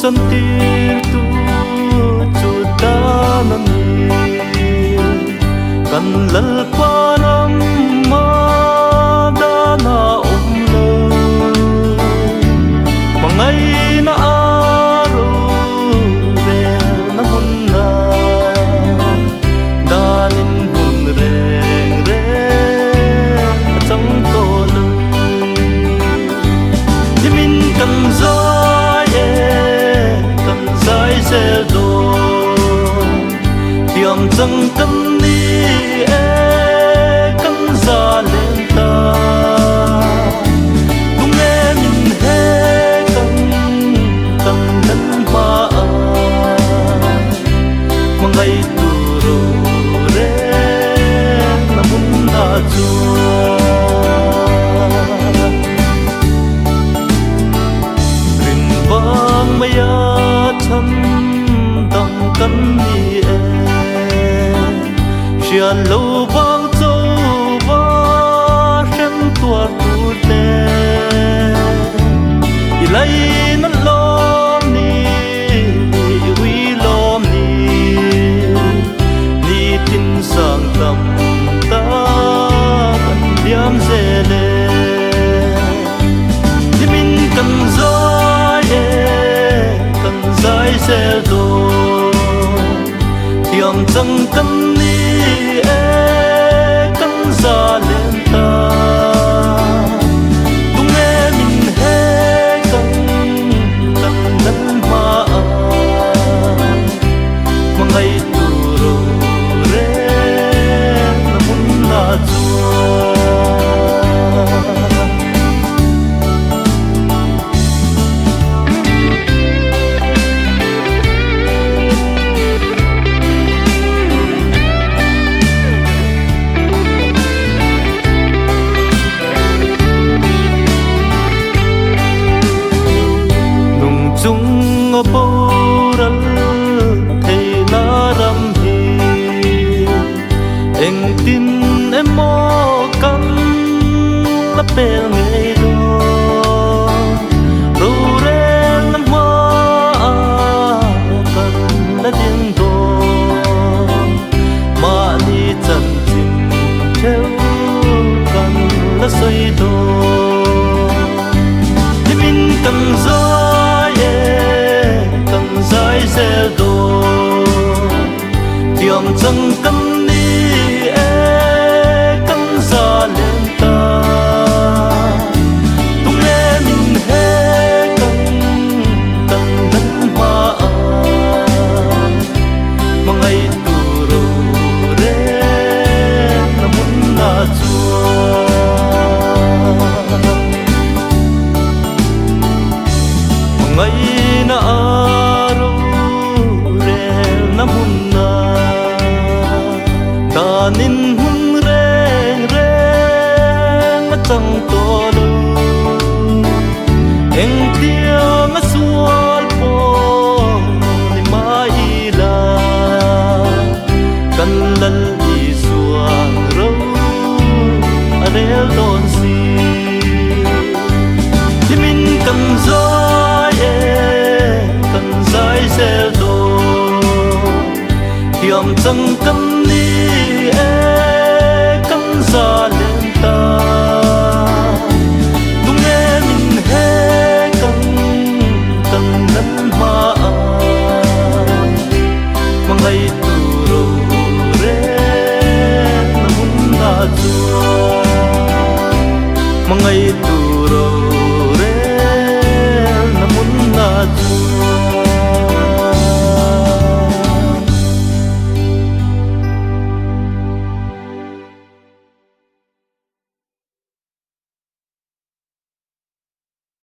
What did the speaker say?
chân tir tu chu ta nan ni kan lal pa nam ma da na lo mangai na aro ve na hun na danin hun reng reng chang to lu dimin kan zai se do tiam chang kan ni e kan za len ta tung e min he kan nan ma a mangai tu ro re na mun na chu rin bang maya chan dang kan ni e xian lo bang châu ba shen tua tu te ilai nan lom ni wi lom ni tin sang tam ta kan diam zele dimin kan zai se do tiam chang kan ni e kan za len ta tung e min he kan nan ma a mangai tu ro re na mun na chu boral thei na ram hi eng tin emo kan la pel ngei do ro re na ma kan la din do ma ni chan chin theo kan la soi do dimin kan zai se do tiam chang kan ni e kan za len ta tung e min he kan nan ma a mangai tu ro re na mun na chu mangai na danin hun reng reng chang to lu eng tiang sual po ni mai la kan lal i suang ro arel don si dimin kan zai se do tiam chang kan ni e kan za len ta tung e min he kan nan ma a mangai tu ro re na mun na chu mangai tu